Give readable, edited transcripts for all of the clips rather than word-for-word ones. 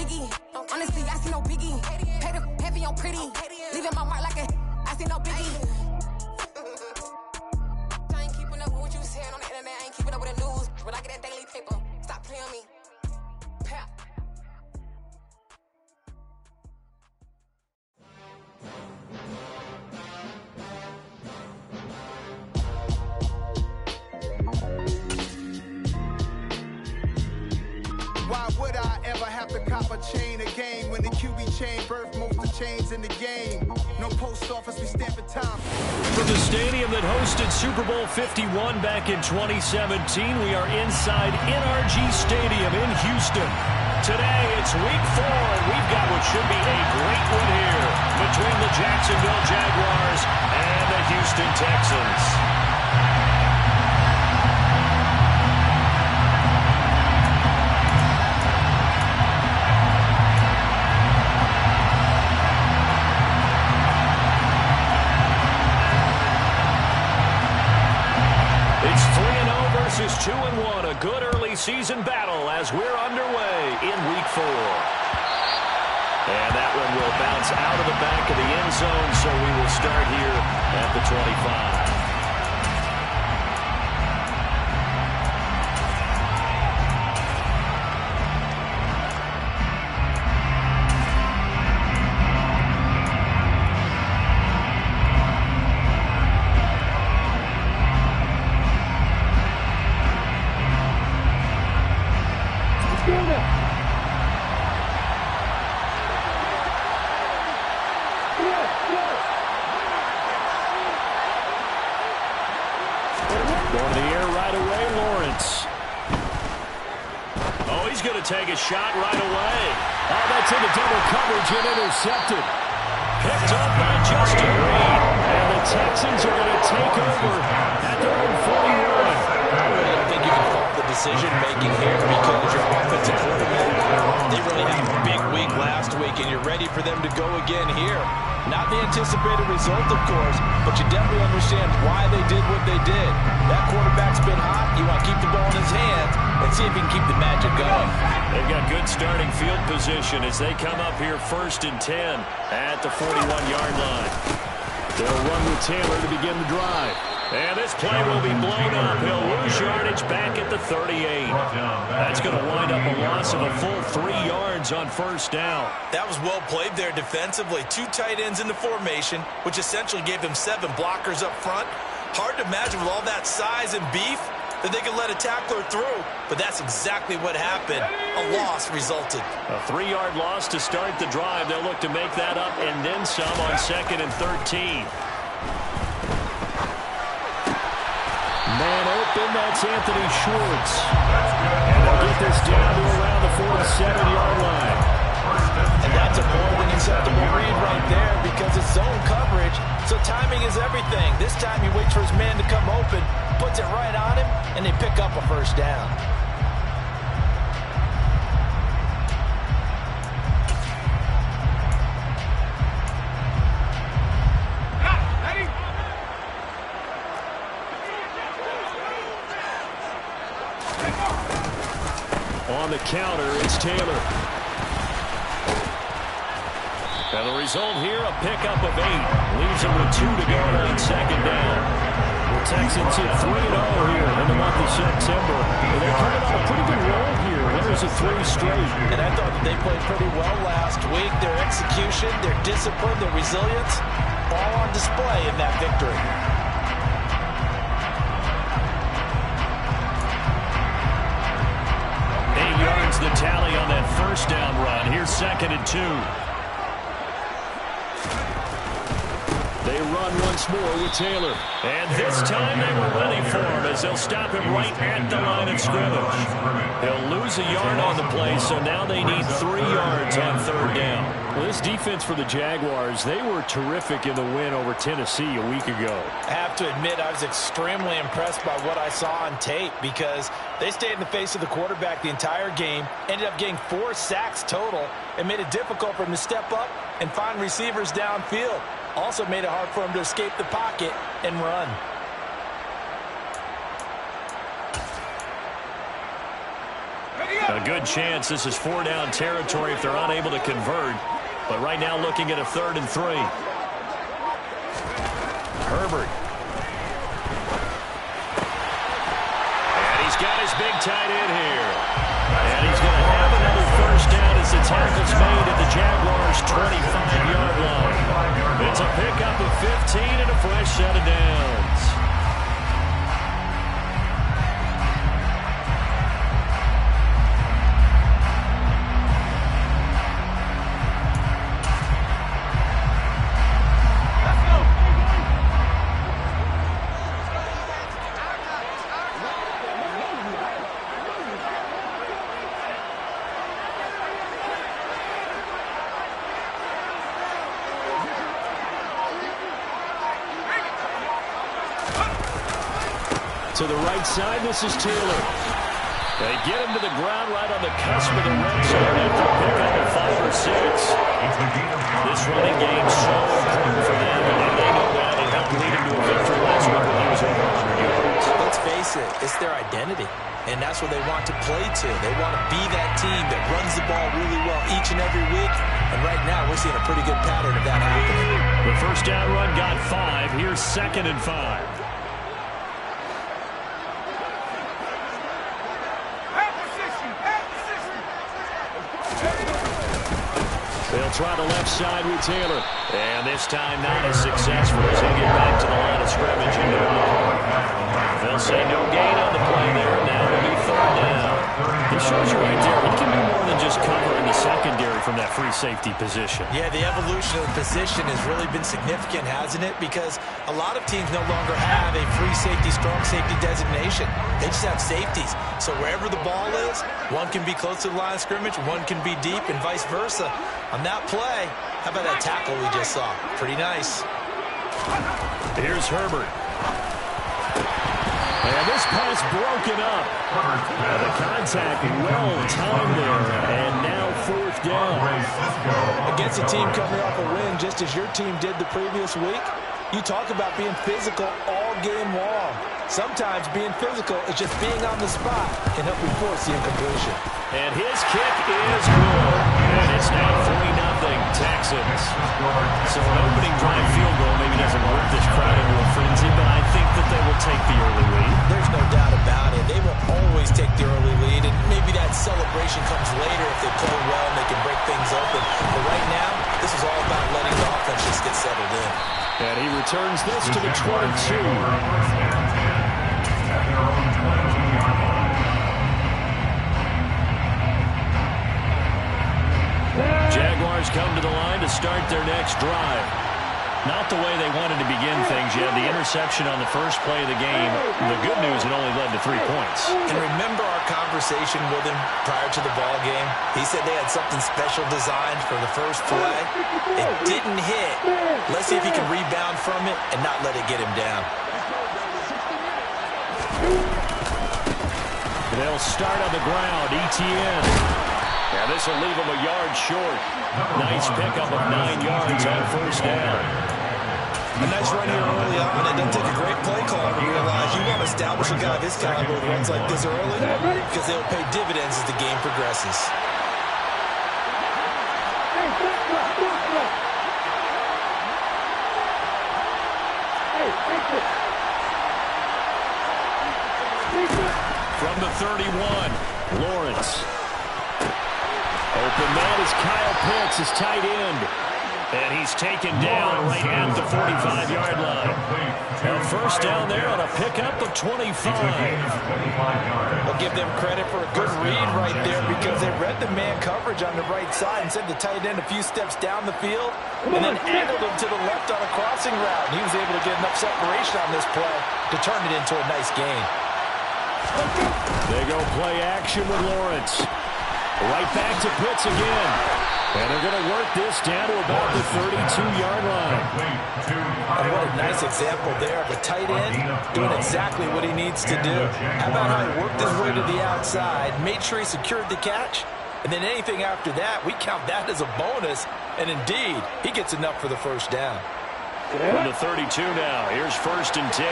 biggie. Honestly, I see no biggie. Pay the heavy on pretty. Leaving my mark like a I see no biggie. I ain't keeping up with what you saying on the internet. I ain't keeping up with the news. But I get that daily paper. Stop playing me. Pap. Why would I ever have to cop a chain again when the QB chain birthed most of the chains in the game? No post office, we stamping time. From the stadium that hosted Super Bowl 51 back in 2017, we are inside NRG Stadium in Houston. Today, it's week 4, and we've got what should be a great one here between the Jacksonville Jaguars and the Houston Texans. It's 3-0 versus 2-1, a good early season battle as we're underway in week 4. And that one will bounce out of the back of the end zone, so we will start here at the 25. Going to the air right away, Lawrence. Oh, he's going to take a shot right away. Oh, that's into double coverage and intercepted. Picked up by Justin Reed. And the Texans are going to take over at their own 41. I really think you can fault the decision-making here because your offensive quarterback, they really had a big week last week, and you're ready for them to go again here. Not the anticipated result, of course, but you definitely understand why they did what they did. That quarterback's been hot. You want to keep the ball in his hands and see if he can keep the magic going. They've got good starting field position as they come up here 1st and 10 at the 41-yard line. They'll run with Taylor to begin the drive. And this play will be blown up. He'll lose yardage back at the 38. That's going to wind up a loss of a full 3 yards on 1st down. That was well played there defensively. 2 tight ends in the formation, which essentially gave them 7 blockers up front. Hard to imagine with all that size and beef that they could let a tackler through, but that's exactly what happened. A loss resulted. A 3-yard loss to start the drive. They'll look to make that up and then some on 2nd and 13. Man open, that's Anthony Schwartz. And they'll get this down to around the 47-yard line. And that's a more than acceptable read right there because it's zone coverage, so timing is everything. This time he waits for his man to come open, puts it right on him, and they pick up a 1st down. On the counter, it's Taylor. And the result here, a pickup of 8. Leaves him with 2 to go on 2nd down. The Texans hit 3-0 here in the month of September. And they're coming on a pretty good roll here. Winners of 3 straight. And I thought that they played pretty well last week. Their execution, their discipline, their resilience, all on display in that victory. 8 yards the tally on that 1st down run. Here's 2nd and 2. They run once more with Taylor. And this time they were ready for him as they'll stop him right at the line of scrimmage. He'll lose a yard on the play, so now they need 3 yards on 3rd down. Well, this defense for the Jaguars, they were terrific in the win over Tennessee a week ago. I have to admit, I was extremely impressed by what I saw on tape because they stayed in the face of the quarterback the entire game, ended up getting 4 sacks total, and made it difficult for him to step up and find receivers downfield. Also made it hard for him to escape the pocket and run. A good chance this is 4-down territory if they're unable to convert. But right now looking at a 3rd and 3. Herbert. And he's got his big tight end here. And he's going to have another first down as the tackle's made at the Jaguars' 25-yard line. It's a pickup of 15 and a fresh set of downs. To the right side, this is Taylor. They get him to the ground right on the cusp of the red zone after a pickup of 5 or 6. This running game so important for them, and they know that. It helped lead him to a victory last week when he was over 100 yards. Let's face it, it's their identity, and that's what they want to play to. They want to be that team that runs the ball really well each and every week, and right now we're seeing a pretty good pattern of that happening. The first down run got 5. Here's 2nd and 5. They'll try the left side with Taylor. And this time not as successful as he'll get back to the line of scrimmage. They'll say no gain on the play there. Now it'll be 3rd down. This shows you right there, he can do more than just cover in the secondary from that free safety position. Yeah, the evolution of the position has really been significant, hasn't it? Because a lot of teams no longer have a free safety, strong safety designation. They just have safeties. So wherever the ball is, one can be close to the line of scrimmage, one can be deep, and vice versa. On that play, how about that tackle we just saw? Pretty nice. Here's Herbert. And this pass broken up. The contact well-timed there, and now 4th down. Against a team coming off a win, just as your team did the previous week, you talk about being physical all game long. Sometimes being physical is just being on the spot and helping force the incompletion. And his kick is good. And it's now 3-0 Texans. So an opening drive field goal maybe doesn't work this crowd into a frenzy, but I think that they will take the early lead. There's no doubt about it. They will always take the early lead, and maybe that celebration comes later if they play well and they can break things open. But right now, this is all about letting the offense just get settled in. And he returns this to the 22. Jaguars come to the line to start their next drive. Not the way they wanted to begin things yet. The interception on the first play of the game. The good news, it only led to 3 points. And remember our conversation with him prior to the ball game? He said they had something special designed for the first play. It didn't hit. Let's see if he can rebound from it and not let it get him down. They'll start on the ground. ETN. Yeah, this will leave him a yard short. Nice pickup of 9 yards on 1st down. A nice run here early on. It doesn't take a great play call to realize you want to establish a guy this caliber with runs like this early because they'll pay dividends as the game progresses. From the 31, Lawrence. Open man is Kyle Pitts, his tight end. And he's taken down right at the 45-yard line. And 1st down there on a pickup of 25. I'll give them credit for a good read right there because they read the man coverage on the right side and sent the tight end a few steps down the field and then angled him to the left on a crossing route. And he was able to get enough separation on this play to turn it into a nice gain. They go play action with Lawrence. Right back to Pitts again. And they're going to work this down to about the 32-yard line. And what a nice example there of a tight end doing exactly what he needs to do. How about how he worked his way to the outside, made sure he secured the catch, and then anything after that, we count that as a bonus. And indeed, he gets enough for the 1st down. From the 32 now, here's 1st and 10.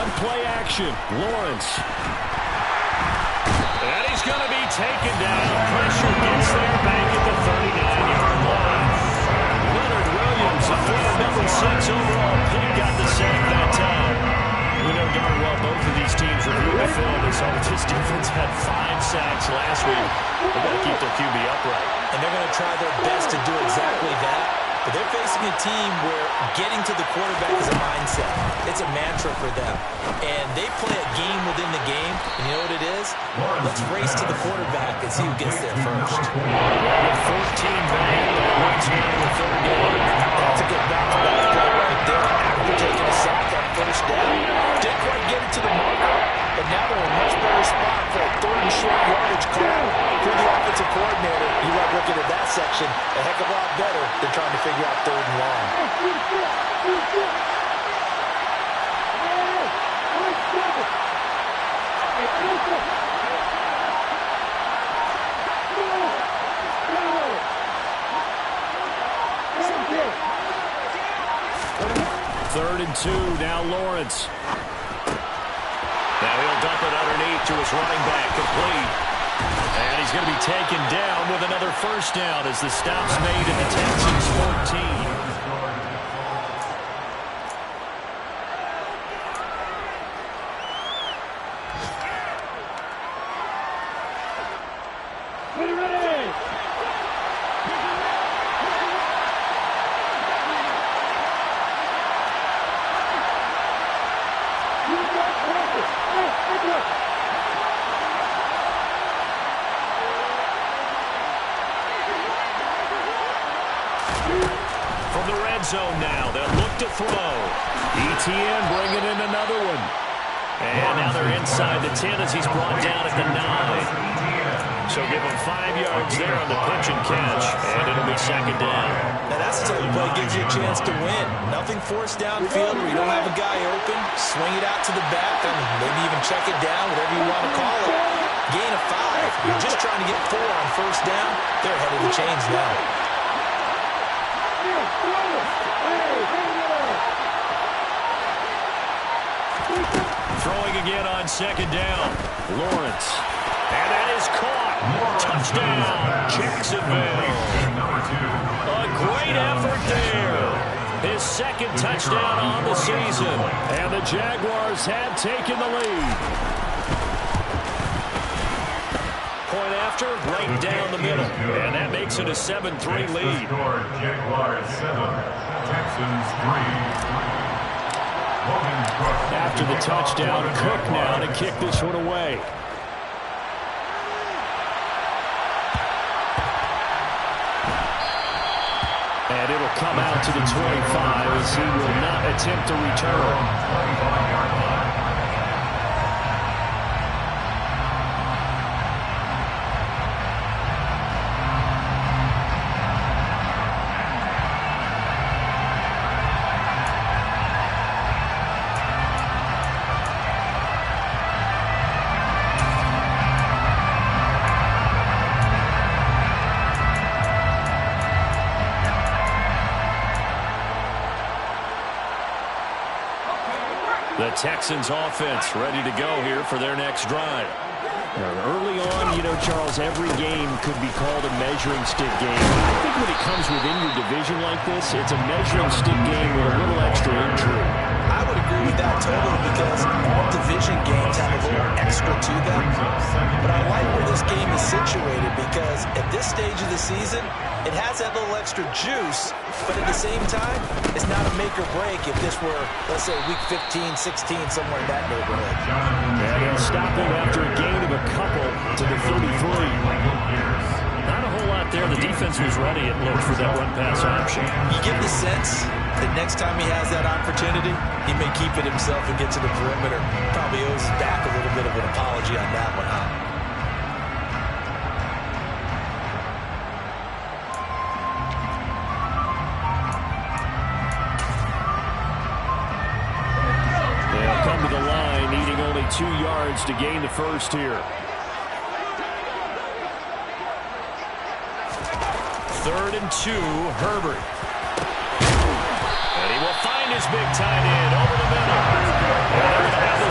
on play action. Lawrence. And he's going to be taken down. Pressure gets there back at the 39-yard line. Leonard Williams, a former number 6 overall pick, got the sack that time. We know darn well both of these teams reviewed the film and saw that this defense had 5 sacks last week. They've got to keep their QB upright. And they're going to try their best to do exactly that. But they're facing a team where getting to the quarterback is a mindset. It's a mantra for them. And they play a game within the game. And you know what it is? Let's race to the quarterback and see who gets there first. 14 back. That's a good bounce-back play right there after taking a sack on first down. Didn't quite get it to the marker, but now they're in a much better spot for a 3rd and short yardage call for the offensive coordinator. You like looking at that section a heck of a lot better than trying to figure out 3rd and long. Third and 2, now Lawrence. Now he'll dump it underneath to his running back, complete. And he's going to be taken down with another first down as the stop's made at the Texans' 14. From the red zone now, they'll look to throw. ETN bringing in another one. And now they're inside the 10 as he's brought down at the 9. So give him 5 yards there on the pitch and catch, and it'll be second down. Now that's the type of play gives you a chance to win. Nothing forced downfield where you don't have a guy open. Swing it out to the back and maybe even check it down, whatever you want to call it. Gain of 5. You're just trying to get 4 on first down. They're ahead of the chains now. Throwing again on second down. Lawrence. And that is caught. Touchdown, Jacksonville. A great effort there. His second touchdown on the season. And the Jaguars have taken the lead. Point after, right down the middle. And that makes it a 7-3 lead. Jaguars 7, Texans 3. After the touchdown, Cook now to kick this one away. And it'll come out to the 25 as he will not attempt to return. The Texans offense ready to go here for their next drive. Early on, you know, Charles, every game could be called a measuring stick game. I think when it comes within your division like this, it's a measuring stick game with a little extra intrigue. I would agree with that totally because all division games have a little extra to them. But I like where this game is situated because at this stage of the season, it has that little extra juice, but at the same time, it's not a make or break if this were, let's say, week 15, 16, somewhere in that neighborhood. And he'll stop him after a gain of a couple to the 33. Not a whole lot there. The defense was ready, it looked, for that run-pass option. You get the sense that next time he has that opportunity, he may keep it himself and get to the perimeter. Probably owes his back a little bit of an apology on that one, huh? Come to the line, needing only 2 yards to gain the first here. Third and 2, Herbert. And he will find his big tight end over the middle. And they're going to have the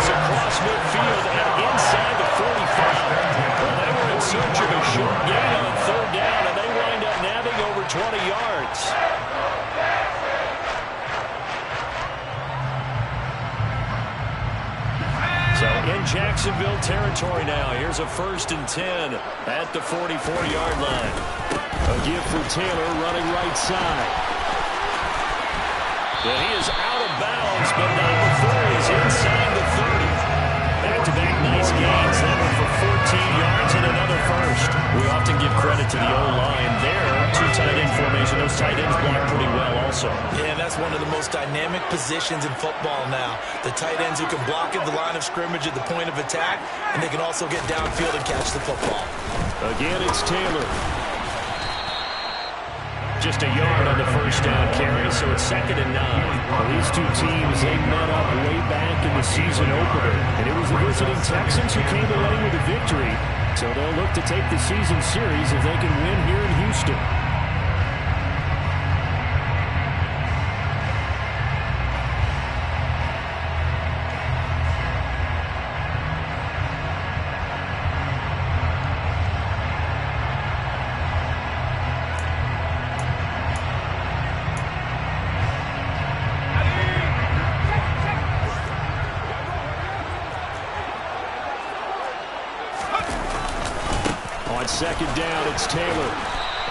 Jacksonville territory now. Here's a 1st and 10 at the 44-yard line. A give for Taylor running right side. And he is out of bounds, but not before he's inside the 30. Back-to-back nice gains. That one for 14 yards and another first. We often give credit to the O-line there. 2 tight end formation. Those tight ends block pretty well also. Yeah, that's one of the most dynamic positions in football now. The tight ends who can block at the line of scrimmage at the point of attack, and they can also get downfield and catch the football. Again, it's Taylor. Just a yard on the 1st down carry, so it's 2nd and 9. Well, these two teams, they met up way back in the season opener, and it was the visiting Texans who came away with a victory. So they'll look to take the season series if they can win here in Houston. On 2nd down, it's Taylor.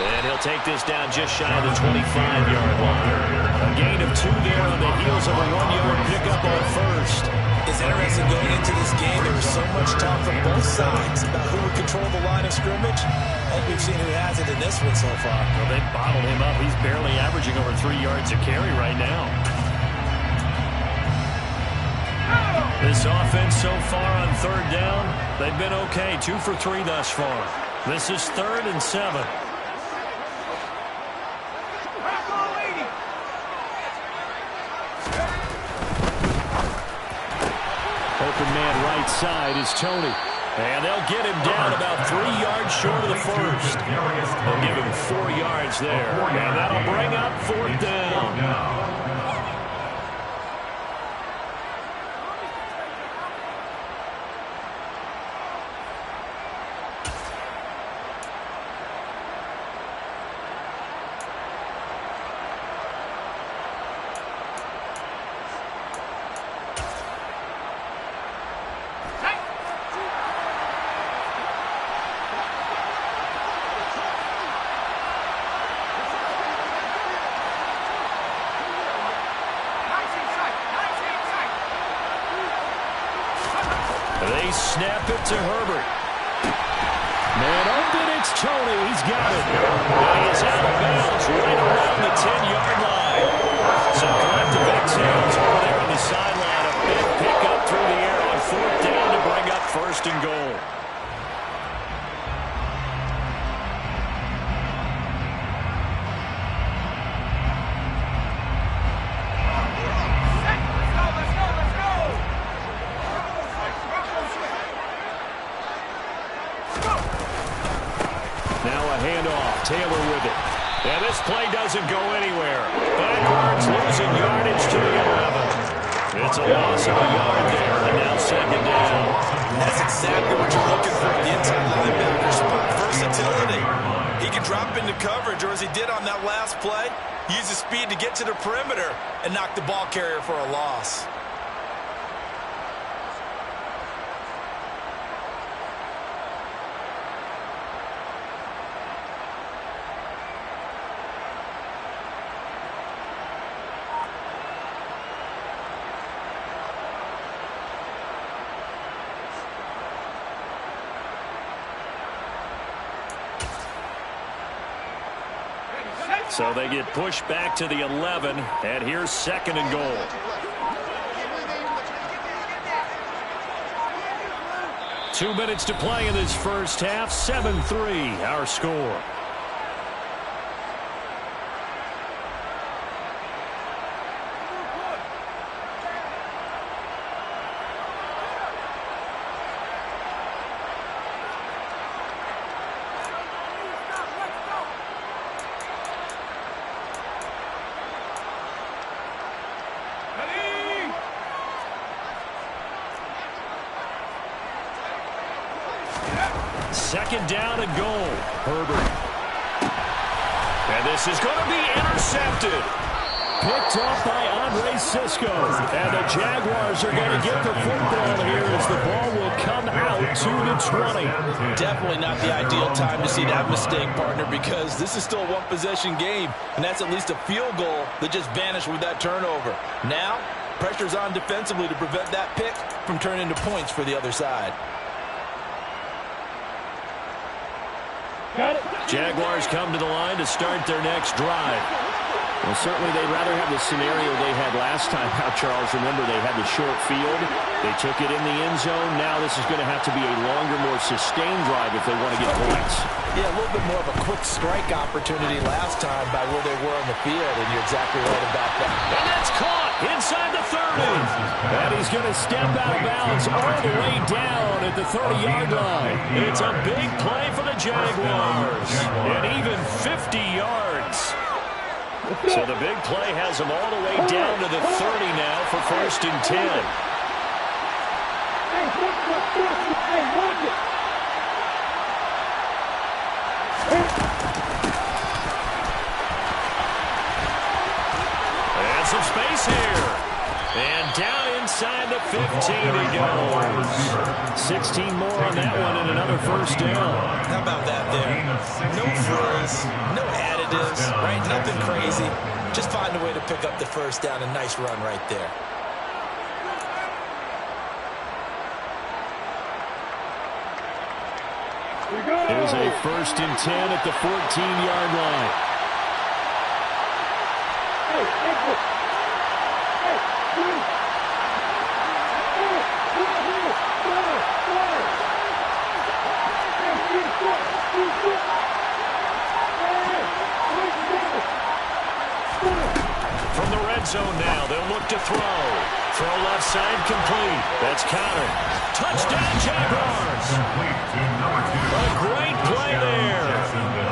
And he'll take this down just shy of the 25-yard line. A gain of 2 there on the heels of a 1-yard pickup on 1st. It's interesting going into this game. There was so much talk from both sides about who would control the line of scrimmage. I think we've seen who has it in this one so far. Well, they bottled him up. He's barely averaging over 3 yards a carry right now. This offense so far on 3rd down, they've been okay. 2 for 3 thus far. This is 3rd and 7. Open man right side is Tony. And they'll get him down about 3 yards short of the 1st. They'll give him 4 yards there. And that'll bring up 4th down. They snap it to Herbert. Man open, it's Tony. He's got it. And he is out of bounds right around the 10-yard line. Some collective exhales over there on the sideline. A big pickup through the air on 4th down to bring up 1st and goal. Taylor with it. And this play doesn't go anywhere. Backwards, losing yardage to the 11. It's a loss of a yard there, and now 2nd down. That's exactly what you're looking for in the inside linebacker spot. Versatility. He can drop into coverage, or as he did on that last play, use his speed to get to the perimeter and knock the ball carrier for a loss. So they get pushed back to the 11, and here's 2nd and goal. Two minutes to play in this first half. 7-3, our score. Second down and goal. Herbert. And this is going to be intercepted. Picked off by Andre Cisco. And the Jaguars are going to get the football here as the ball will come out to the 20. Definitely not the ideal time to see that mistake, partner, because this is still a one-possession game, and that's at least a field goal that just vanished with that turnover. Now, pressure's on defensively to prevent that pick from turning into points for the other side. Jaguars come to the line to start their next drive. Well, certainly they'd rather have the scenario they had last time out, Charles. Remember, they had the short field. They took it in the end zone. Now this is going to have to be a longer, more sustained drive if they want to get points. Yeah, a little bit more of a quick strike opportunity last time by where they were on the field, and you're exactly right about that. And that's caught inside the 30. And he's going to step out of bounds all the way down at the 30-yard line. It's a big play for the Jaguars. And even 50 yards. So the big play has them all the way down to the 30 now for 1st and 10. And some space here. And down inside the 15 he goes. 16 more on that one and another 1st down. How about that there? No frills, no additives, right? Nothing crazy. Just find a way to pick up the 1st down. A nice run right there. It was a 1st and 10 at the 14-yard line. From the red zone now, they'll look to throw. Throw left side complete. That's Conner. Touchdown Jaguars. A great play there.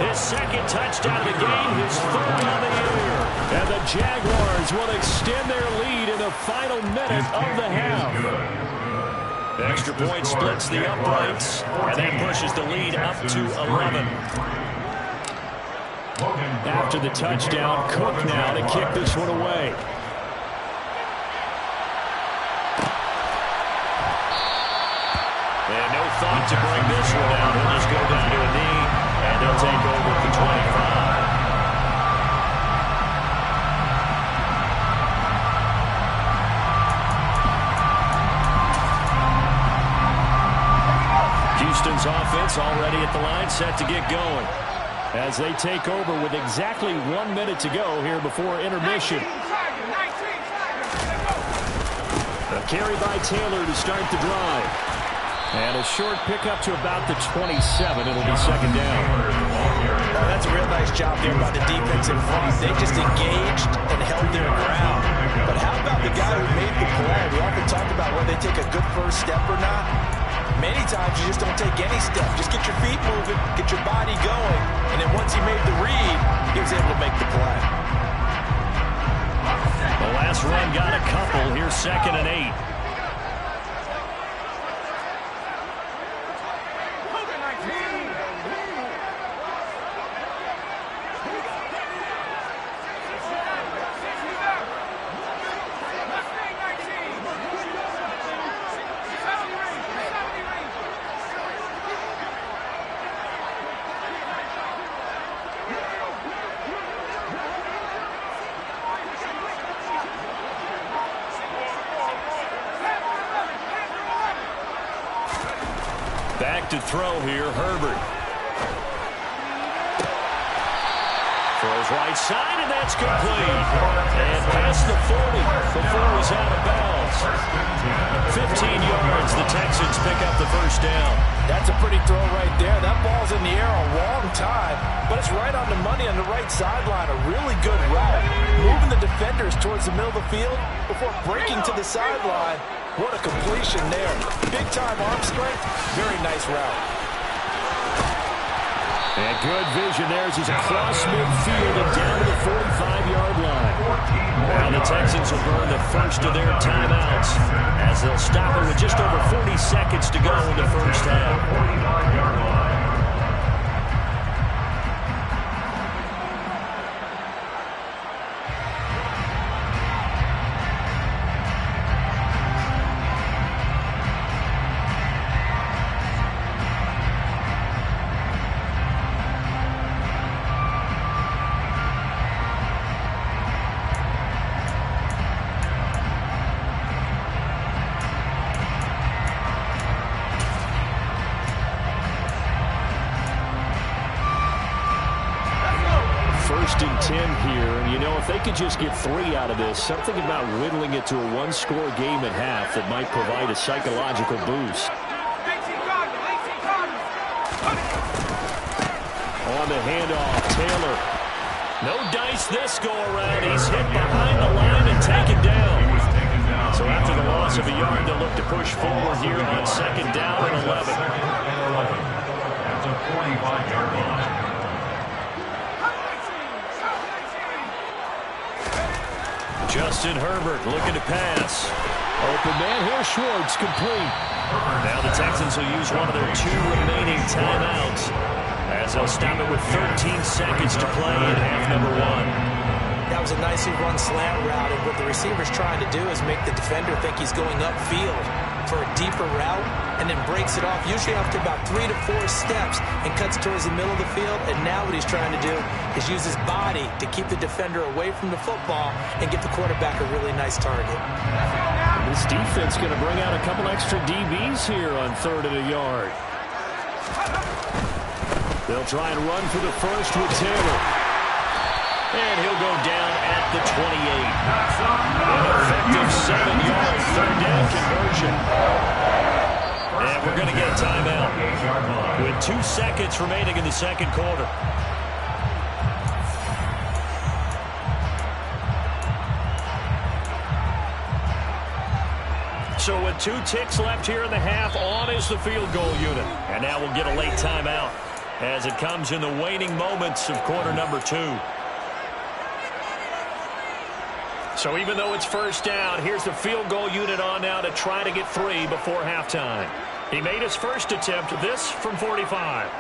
His 2nd touchdown of the game, his 3rd on the year. And the Jaguars will extend their lead in the final minute of the half. The extra point splits the uprights, and that pushes the lead up to 11. After the touchdown, Cook now to kick this one away. And no thought to bring this one out. He'll just go down to a knee, and they'll take over at the 25. Houston's offense already at the line, set to get going. As they take over with exactly 1 minute to go here before intermission. A carry by Taylor to start the drive. And a short pickup to about the 27. It'll be 2nd down. That's a real nice job there by the defense in front. They just engaged and held their ground. But how about the guy who made the play? We often talk about whether they take a good 1st step or not. Many times you just don't take any step. Just get your feet moving, get your body going, and then once he made the read, he was able to make the play. The last run got a couple. Here's 2nd and 8. Back to throw here, Herbert. Throws right side, and that's complete. And past the 40 before it was out of bounds. 15 yards, the Texans pick up the 1st down. That's a pretty throw right there. That ball's in the air a long time, but it's right on the money on the right sideline. A really good route. Moving the defenders towards the middle of the field before breaking to the sideline. What a completion there. Big-time arm strength. Very nice route. And good vision there as he's across midfield and down to the 45-yard line. Now the Texans will burn the 1st of their timeouts as they'll stop it with just over 40 seconds to go in the 1st half. 10 here. And, you know, if they could just get 3 out of this, something about whittling it to a one-score game at half that might provide a psychological boost. On the handoff, Taylor. No dice this go-around. He's hit behind the line and taken down. So after the loss of a yard, they'll look to push forward here on 2nd down and 11. At the 45-yard line. Justin Herbert looking to pass. Open man here, Schwartz, complete. Now the Texans will use one of their 2 remaining timeouts as they'll stop it with 13 seconds to play in half number 1. That was a nicely run slant route, and what the receiver's trying to do is make the defender think he's going upfield for a deeper route, and then breaks it off, usually after about 3 to 4 steps, and cuts towards the middle of the field. And now what he's trying to do is use his body to keep the defender away from the football and get the quarterback a really nice target. This defense going to bring out a couple extra DBs here on 3rd and a yard. They'll try and run for the first with Taylor. And he'll go down at the 28. An effective 7-yard 3rd down conversion. And we're going to get a timeout with 2 seconds remaining in the 2nd quarter. So with 2 ticks left here in the half, on is the field goal unit. And now we'll get a late timeout as it comes in the waning moments of quarter number 2. So even though it's 1st down, here's the field goal unit on now to try to get 3 before halftime. He made his first attempt, this from 45.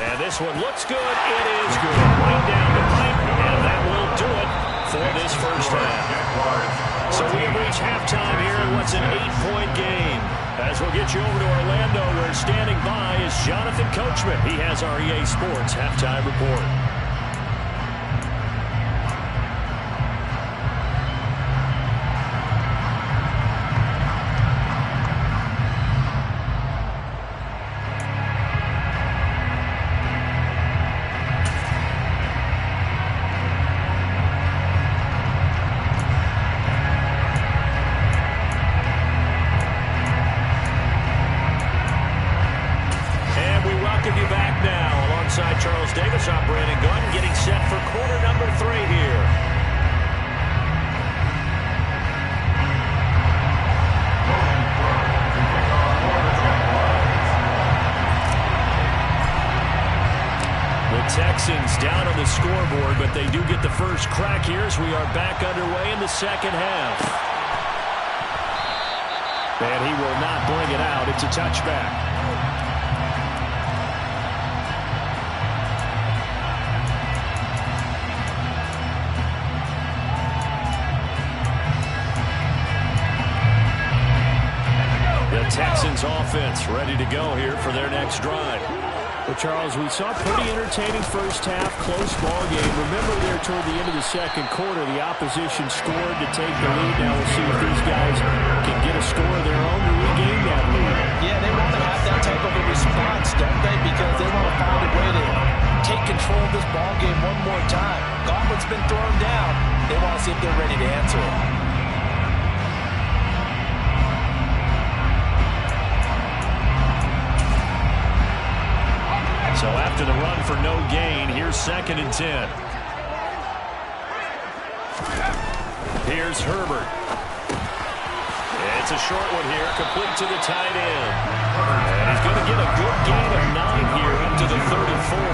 And this one looks good. It is good. Right down the pipe, and that will do it for this 1st half. So we have reached halftime here in what's an 8-point game. As we'll get you over to Orlando, where standing by is Jonathan Coachman. He has our EA Sports halftime report. Charles Davis, I'm Brandon Gunn, getting set for quarter number 3 here. The Texans down on the scoreboard, but they do get the first crack here as we are back underway in the 2nd half. And he will not bring it out. It's a touchback. Texans offense ready to go here for their next drive. Well, Charles, we saw a pretty entertaining 1st half, close ball game. Remember there toward the end of the 2nd quarter, the opposition scored to take the lead. Now we'll see if these guys can get a score of their own to regain that lead. Yeah, they want to have that type of a response, don't they? Because they want to find a way to take control of this ball game one more time. Gauntlet's been thrown down. They want to see if they're ready to answer it. So after the run for no gain, here's 2nd and 10. Here's Herbert. It's a short one here, complete to the tight end. And he's going to get a good gain of 9 here up to the 34.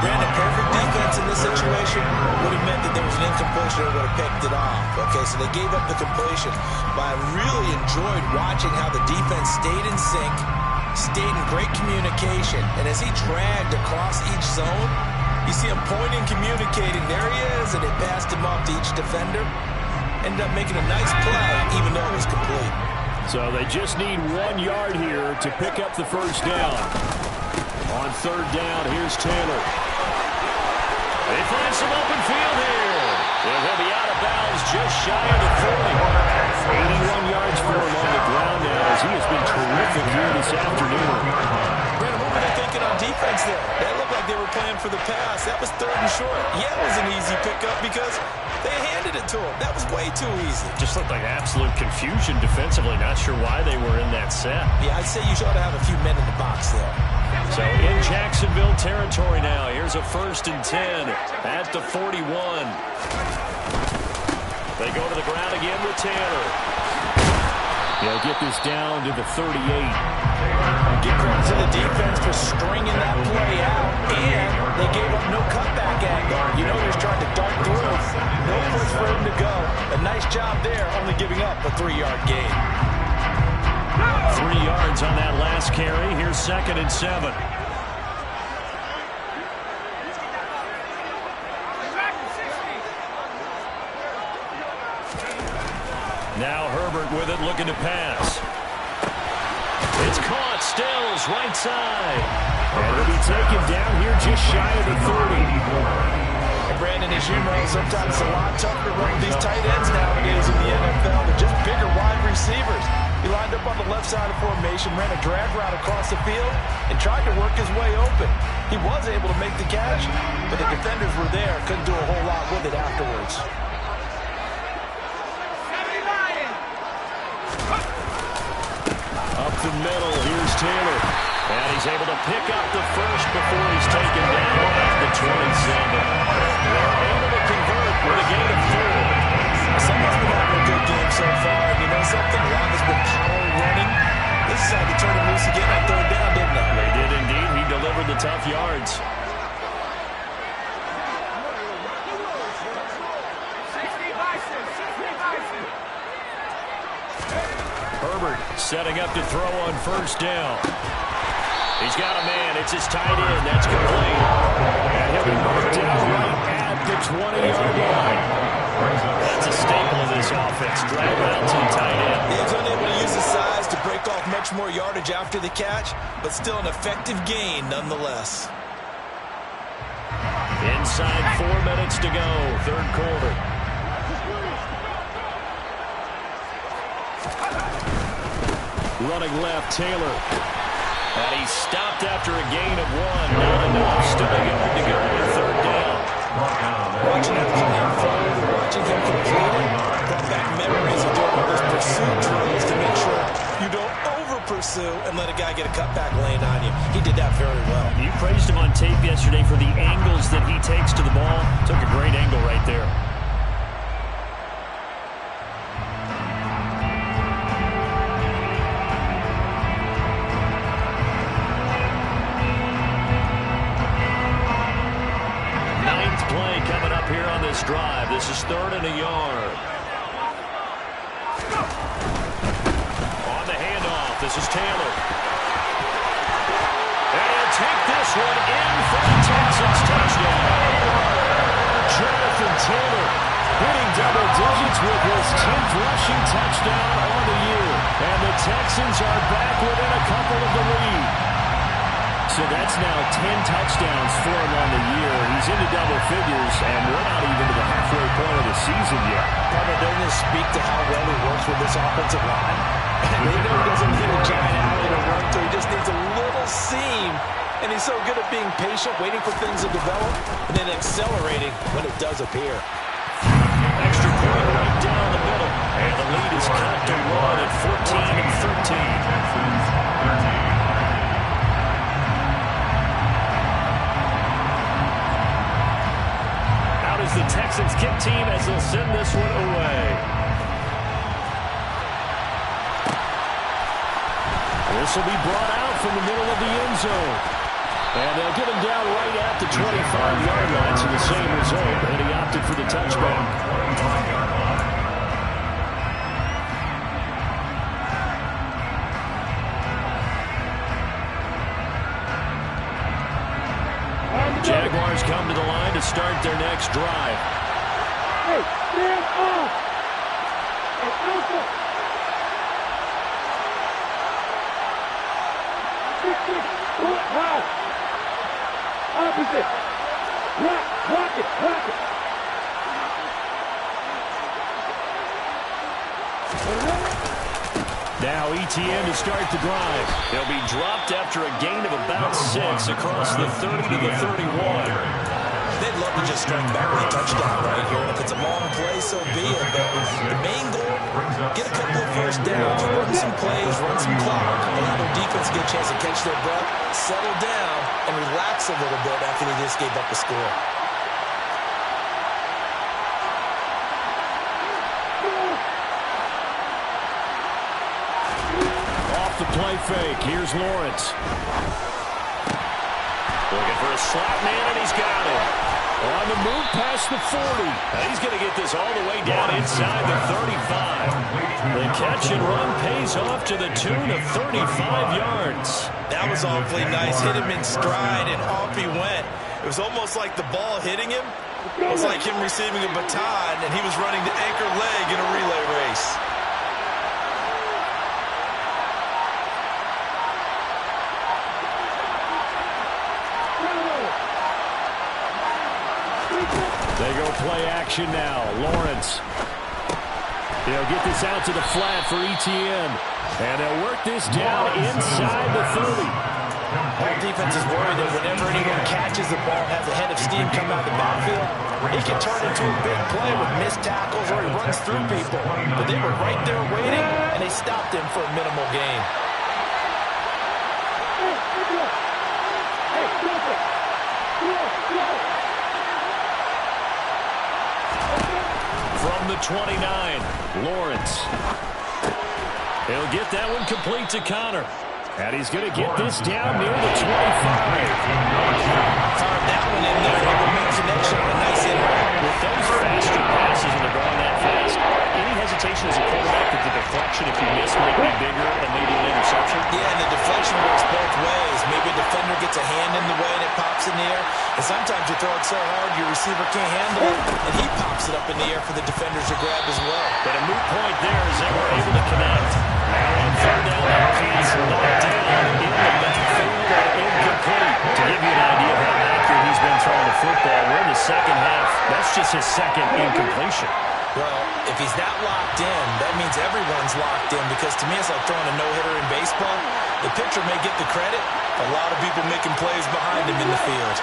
Brandon, perfect defense in this situation would have meant that there was an incompletion and would have picked it off. Okay, so they gave up the completion. But I really enjoyed watching how the defense stayed in sync, stayed in great communication, and as he dragged across each zone, you see him pointing, communicating. There he is, and they passed him off to each defender. Ended up making a nice play, even though it was complete. So they just need 1 yard here to pick up the 1st down. On 3rd down, here's Taylor. They find some open field here. And he'll be out of bounds just shy of the 40. 81 yards for him on the ground now. terrific here this afternoon. Brandon, what were they thinking on defense there? They looked like they were playing for the pass. That was 3rd and short. Yeah, it was an easy pickup because they handed it to him. That was way too easy. Just looked like absolute confusion defensively. Not sure why they were in that set. Yeah, I'd say you ought to have a few men in the box there. So in Jacksonville territory now. Here's a 1st and 10 at the 41. They go to the ground again with Taylor. They'll get this down to the 38. Give credit to the defense for stringing that play out, and they gave up no cutback angle. You know he's trying to dart through. No place for him to go. A nice job there, only giving up a 3-yard gain. 3 yards on that last carry. Here's 2nd and 7. Now Herbert with it, looking to pass. It's caught. Stills, right side. And it'll be taken down here just shy of the 30. And Brandon, as you know, sometimes it's a lot tougher to run with these tight ends nowadays in the NFL. They're just bigger wide receivers. He lined up on the left side of formation, ran a drag route across the field, and tried to work his way open. He was able to make the catch, but the defenders were there. Couldn't do a whole lot with it afterwards. Up the middle, here's Taylor. And he's able to pick up the first before he's taken down at the 27. They're able to convert with a gain of 4. Someone's been having a good game so far. And you know something? A lot has been power running. This is how they turn him loose again on 3rd down, didn't they? They did indeed. He delivered the tough yards. Herbert setting up to throw on 1st down. He's got a man. It's his tight end. That's complete. And he'll be marked down right at the 20-yard line. That's a staple of this offense. Drag out to the tight end. He was unable to use his size to break off much more yardage after the catch, but still an effective gain nonetheless. Inside 4 minutes to go, 3rd quarter. Running left, Taylor. And he's stopped after a gain of 1. Not enough. Still a yard to go on 3rd down. Watching him come forward, watching him complete it, brought back memories of doing all those pursuit drills to make sure you don't over-pursue and let a guy get a cutback lane on you. He did that very well. You praised him on tape yesterday for the angles that he takes to the ball. Took a great angle right there. Drive. This is 3rd and a yard. On the handoff, this is Taylor. And he'll take this one in for the Texans touchdown. Jonathan Taylor hitting double digits with his 10th rushing touchdown on the year. And the Texans are back within a couple of the lead. So that's now 10 touchdowns for him on the year. He's into double figures, and we're not even to the halfway point of the season yet. Partner, doesn't it speak to how well he works with this offensive line? They know he doesn't need a giant alley to run to. He just needs a little seam. And he's so good at being patient, waiting for things to develop, and then accelerating when it does appear. Extra point right down the middle. And the lead is cut to 1 at 14 and 13. The Texans kick team as they'll send this one away. This will be brought out from the middle of the end zone. And they'll get him down right at the 25-yard line. So the same result, and he opted for the touchback. Jaguars come to the line to start their next drive. Hey, stand up! Opposite. Rock it. Now ETN to start the drive. He'll be dropped after a gain of about 6 across the 30 to the 31. They'd love to just strike back with a touchdown right here. And if it's a long play, so be it. But the main goal, get a couple of first downs, run some plays, run some clock, allow their defense to get a chance to catch their breath, settle down, and relax a little bit after they just gave up the score. Off the play fake. Here's Lawrence. Looking for a slot man, and he's got it. On the move past the 40. Now he's going to get this all the way down inside the 35. The catch and run pays off to the tune of 35 yards. That was awfully nice. Hit him in stride, and off he went. It was almost like the ball hitting him. It was like him receiving a baton, and he was running the anchor leg in a relay race. They go play action now. Lawrence. He'll get this out to the flat for ETN. And they'll work this down inside the 30. All defense is worried that whenever anyone catches the ball, has a head of steam come out of the backfield, he can turn into a big play with missed tackles or he runs through people. But they were right there waiting, and they stopped him for a minimal gain. From the 29, Lawrence. He'll get that one complete to Connor. And he's going to get this down near the 25. Fired that one in there. Able to make connection on a nice in-route. With those faster passes and they're going that fast, any hesitation as a quarterback that the deflection, if you miss, might be bigger and maybe an interception? Yeah, and the deflection works both ways. Maybe a defender gets a hand in the way and it pops in the air. And sometimes you throw it so hard your receiver can't handle it, and he pops it up in the air for the defenders to grab as well. But a moot point there is they were able to connect. Now on third down, that pass knocked down in the backfield and incomplete. To give you an idea of how accurate he's been throwing the football, we're in the second half. That's just his second incompletion. Well, if he's that locked in, that means everyone's locked in, because to me it's like throwing a no-hitter in baseball. The pitcher may get the credit, a lot of people making plays behind him in the field.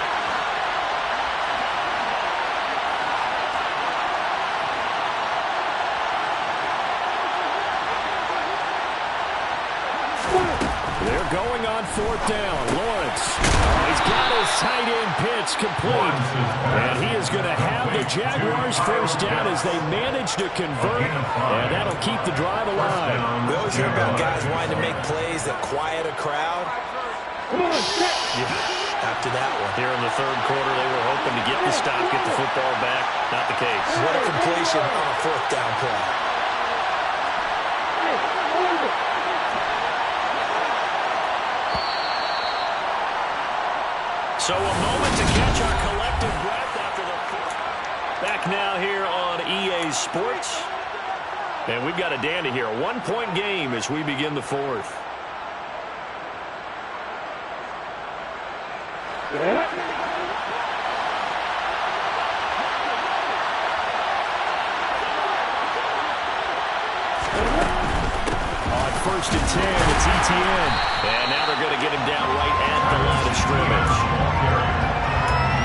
They're going on fourth down. Lawrence. He's got his tight end pitch complete. And he is going to have the Jaguars first down as they manage to convert. And that'll keep the drive alive. We always hear about guys wanting to make plays that quiet a crowd. Yeah, after that one. Here in the third quarter, they were hoping to get the stop, get the football back. Not the case. What a completion on a fourth down play. So a moment to catch our collective breath after the fourth. Back now here on EA Sports. And we've got a dandy here. A one-point game as we begin the fourth. On first and 10, it's ETN. And now they're going to get him down right at the line of scrimmage.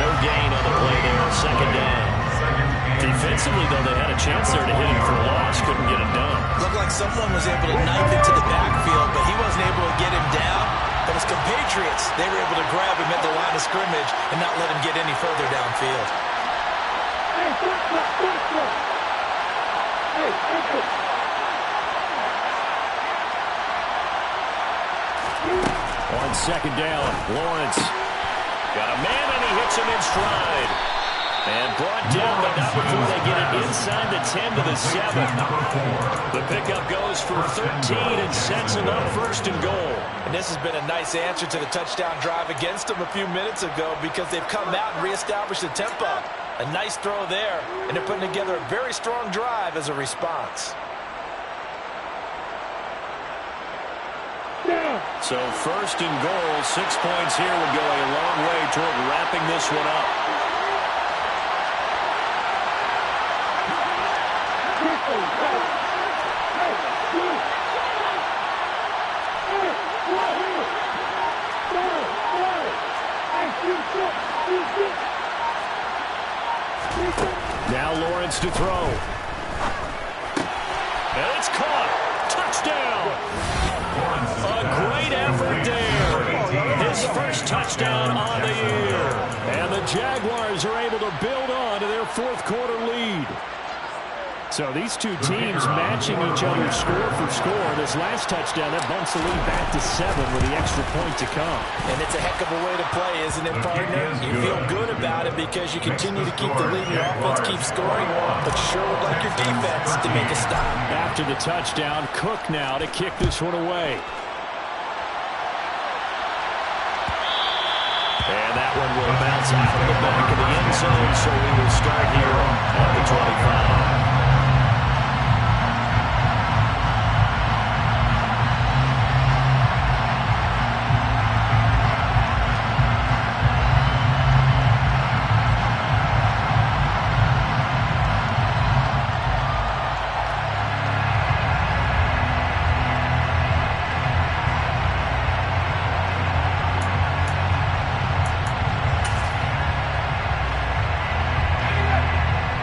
No gain on the play there, second down. Defensively, though, they had a chance there to hit him for a loss. Couldn't get it done. Looked like someone was able to knife into the backfield, but he wasn't able to get him down. But his compatriots, they were able to grab him at the line of scrimmage and not let him get any further downfield. On second down, Lawrence got a man and he hits him in stride. And brought down, but not before they get it inside the 10 to the 7. The pickup goes for 13 and sets him up first and goal. And this has been a nice answer to the touchdown drive against them a few minutes ago, because they've come out and reestablished the tempo. A nice throw there, and they're putting together a very strong drive as a response. So first and goal, 6 points here would go a long way toward wrapping this one up. Now Lawrence to throw. And it's caught. Touchdown. A great effort there. His first touchdown on the year. And the Jaguars are able to build on to their fourth quarter lead. So these two teams matching each other score for score. This last touchdown, that bumps the lead back to 7 with the extra point to come. And it's a heck of a way to play, isn't it, partner? You feel good about it because you continue to keep the lead and your offense keeps scoring, but you sure would like your defense to make a stop. After the touchdown, Cook now to kick this one away. And that one will bounce out of the back of the end zone, so we will start here at the 25.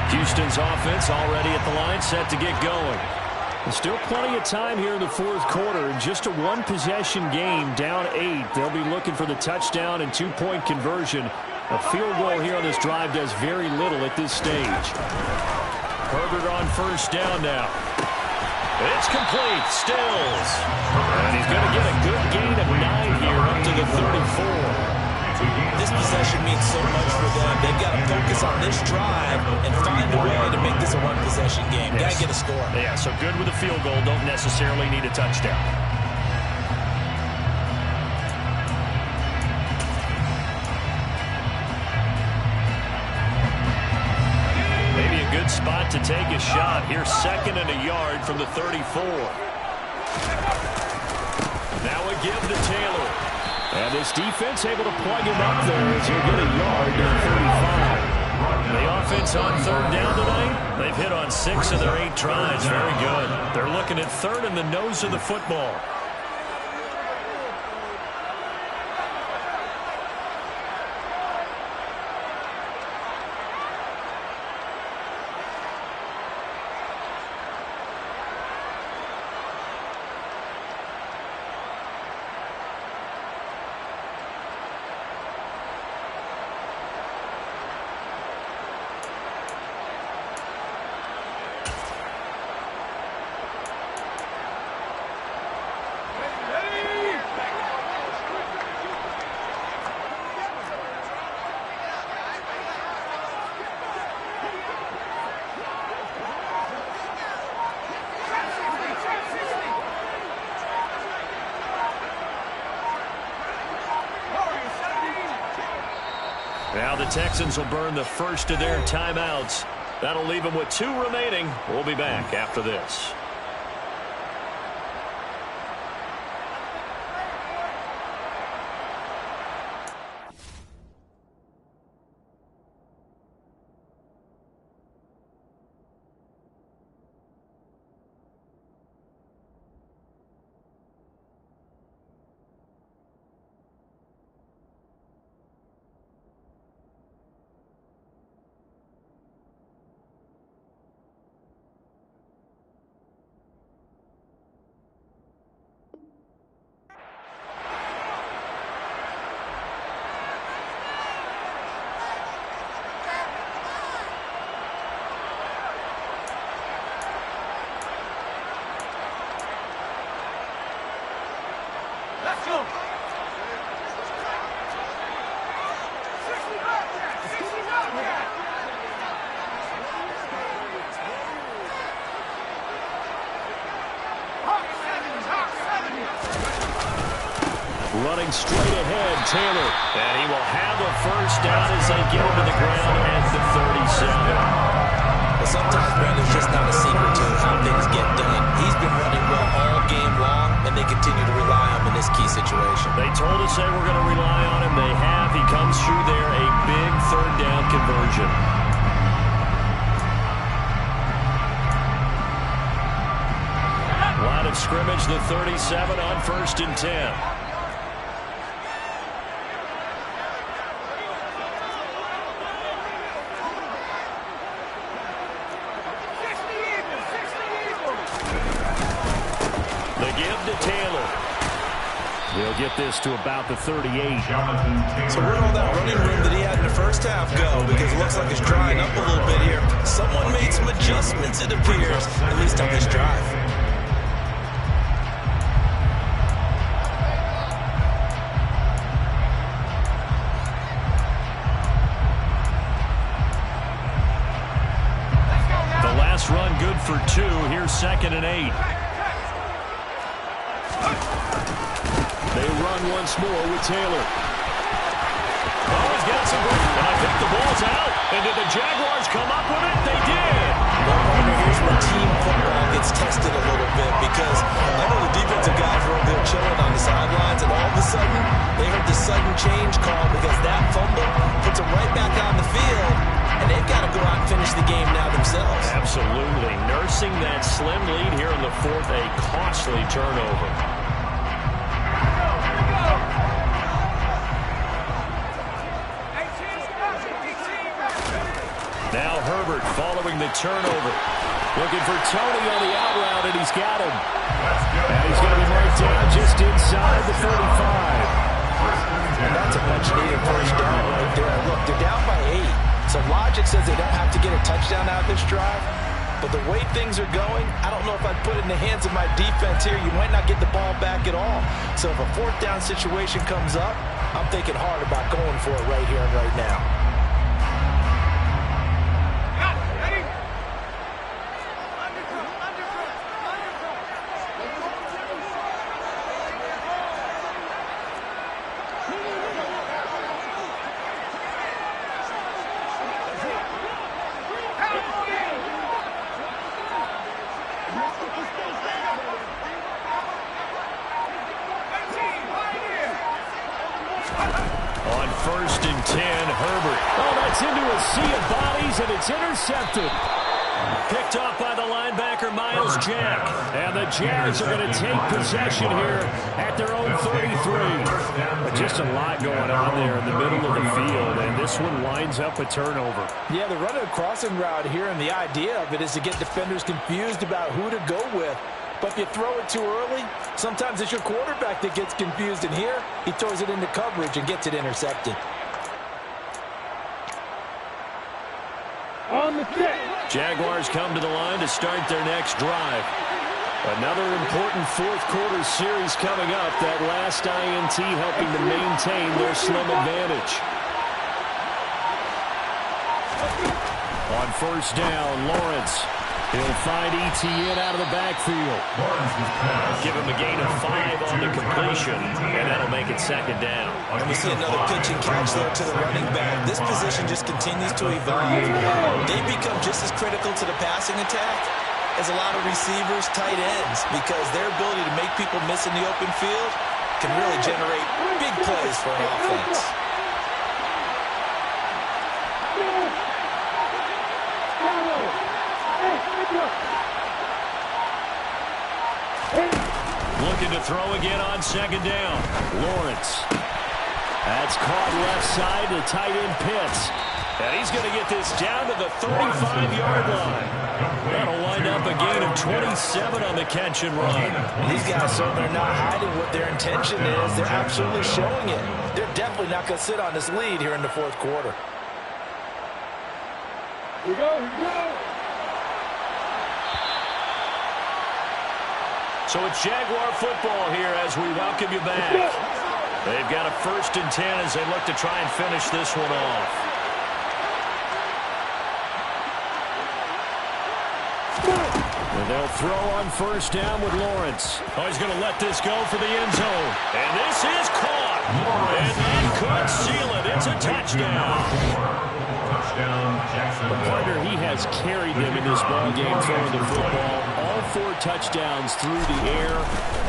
Houston's offense already at the line, set to get going. There's still plenty of time here in the fourth quarter. Just a one-possession game, down 8. They'll be looking for the touchdown and two-point conversion. A field goal here on this drive does very little at this stage. Herbert on first down now. It's complete. Stills. And he's going to get a good gain of 9 here up to the 34. This possession means so much for them. They've got to focus on this drive and find a way to make this a one-possession game. Got to get a score. Yeah, so good with a field goal. Don't necessarily need a touchdown. Maybe a good spot to take a shot. Here's 2nd and a yard from the 34. Now a give to Taylor. And this defense able to plug him up there as he'll get a yard to the 35. The offense on third down tonight, they've hit on 6 of their 8 tries. Very good. They're looking at third in the nose of the football. Now the Texans will burn the first of their timeouts. That'll leave them with 2 remaining. We'll be back after this. Running straight ahead, Taylor. And he will have a first down as they get him to the ground at the 37. Well, sometimes, Brad, there's just not a secret to how things get done. He's been running well all game long, and they continue to rely on him in this key situation. They told us they were going to rely on him. They have. He comes through there, a big third down conversion. Line of scrimmage, the 37 on 1st and 10. They'll get this to about the 38. So where'd all that running room that he had in the first half go? Because it looks like it's drying up a little bit here. Someone made some adjustments, it appears, at least on this drive. The last run good for 2. Here's 2nd and 8. They run once more with Taylor. Oh, he's got some great. And I think the ball's out. And did the Jaguars come up with it? They did. Well, partner, here's where team football gets tested a little bit because I know the defensive guys were over there chilling on the sidelines, and all of a sudden, they heard the sudden change call because that fumble puts them right back on the field, and they've got to go out and finish the game now themselves. Absolutely. Nursing that slim lead here in the 4th, a costly turnover. Now Herbert following the turnover. Looking for Tony on the out route, and he's got him. And he's going to be marked down just inside the 35. And that's a much-needed first down right there. Look, they're down by 8. So logic says they don't have to get a touchdown out of this drive. But the way things are going, I don't know if I'd put it in the hands of my defense here. You might not get the ball back at all. So if a 4th down situation comes up, I'm thinking hard about going for it right here and right now. On 1st and 10, Herbert. Oh, that's into a sea of bodies, and it's intercepted. Picked off by the linebacker, Miles Jack. And the Jags are going to take possession here at their own 33. Just a lot going on there in the middle of the field, and this one winds up a turnover. Yeah, they're running a crossing route here, and the idea of it is to get defenders confused about who to go with. But if you throw it too early, sometimes it's your quarterback that gets confused. And here, he throws it into coverage and gets it intercepted. On the set. Jaguars come to the line to start their next drive. Another important 4th quarter series coming up. That last INT helping to maintain their slim advantage. On 1st down, Lawrence. He'll find ETN out of the backfield. Give him a gain of 5 on the completion, and that'll make it 2nd down. And we see another pitch and catch there to the running back. This position just continues to evolve. They become just as critical to the passing attack as a lot of receivers, tight ends, because their ability to make people miss in the open field can really generate big plays for an offense. Looking to throw again on 2nd down. Lawrence. That's caught left side to tight end Pitts. And he's going to get this down to the 35-yard line. That'll wind up a gain of 27 on the catch and run. And these guys certainly are not hiding what their intention is. They're absolutely showing it. They're definitely not going to sit on this lead here in the 4th quarter. Here we go, here we go. So it's Jaguar football here as we welcome you back. They've got a 1st and 10 as they look to try and finish this one off. And they'll throw on 1st down with Lawrence. Oh, he's going to let this go for the end zone. And this is caught. And that could seal it. It's a touchdown. The partner, he has carried them in this ballgame throwing the football. All 4 touchdowns through the air,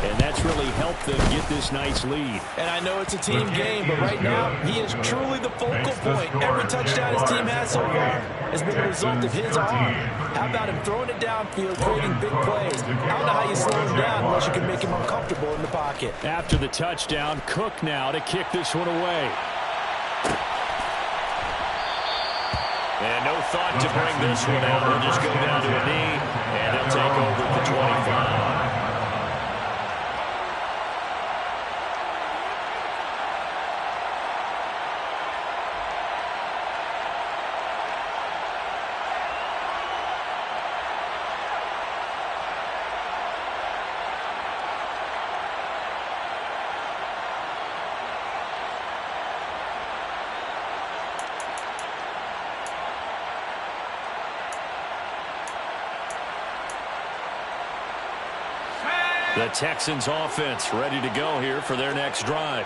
and that's really helped them get this nice lead. And I know it's a team game, but right now, he is truly the focal point. Every touchdown his team has so far has been a result of his arm. How about him throwing it downfield, creating big plays? I don't know how you slow him down unless you can make him uncomfortable in the pocket. After the touchdown, Cook now to kick this one away. And no thought to bring this one out. They'll just go down to a knee, and they'll take over at the 25. The Texans offense ready to go here for their next drive.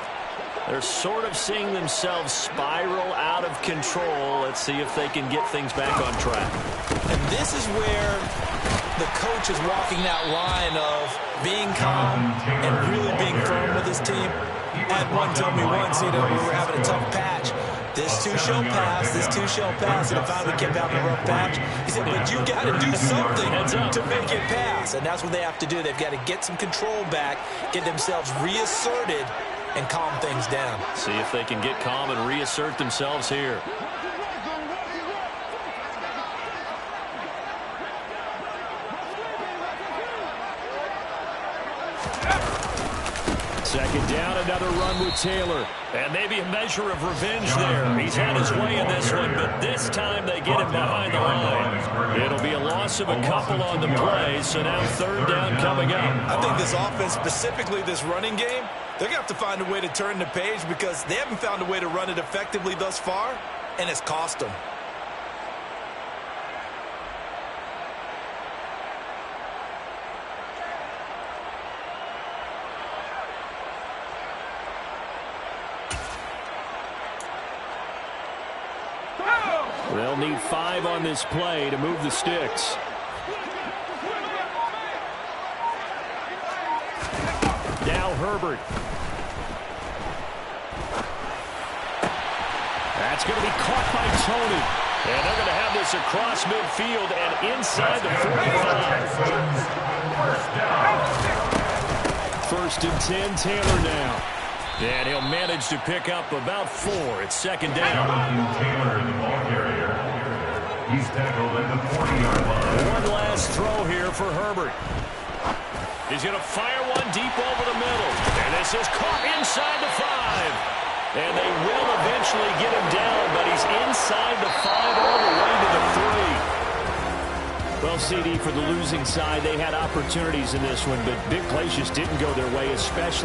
They're sort of seeing themselves spiral out of control. Let's see if they can get things back on track. And this is where the coach is walking that line of being calm and really being firm with his team. I had one tell me once, we were having a tough patch. This two shall pass, this two shall pass, and it finally kept having a rough patch. He said, but you got to do something to make it pass. And that's what they have to do. They've got to get some control back, get themselves reasserted, and calm things down. See if they can get calm and reassert themselves here. Second down, another run with Taylor. And maybe a measure of revenge there. He's had his way in this one, but this time they get him behind the line. It'll be a loss of a couple on the play, so now third down coming up. I think this offense, specifically this running game, they're going to have to find a way to turn the page because they haven't found a way to run it effectively thus far, and it's cost them. They'll need 5 on this play to move the sticks. Now Herbert. That's going to be caught by Tony. And they're going to have this across midfield and inside the 45. First and 10, Taylor now. And he'll manage to pick up about 4. It's second down. Taylor in the ball carrier. He's tackled at the 40-yard line. One last throw here for Herbert. He's going to fire one deep over the middle. And this is caught inside the 5. And they will eventually get him down, but he's inside the 5 all the way to the 3. Well, CD, for the losing side, they had opportunities in this one, but big plays just didn't go their way, especially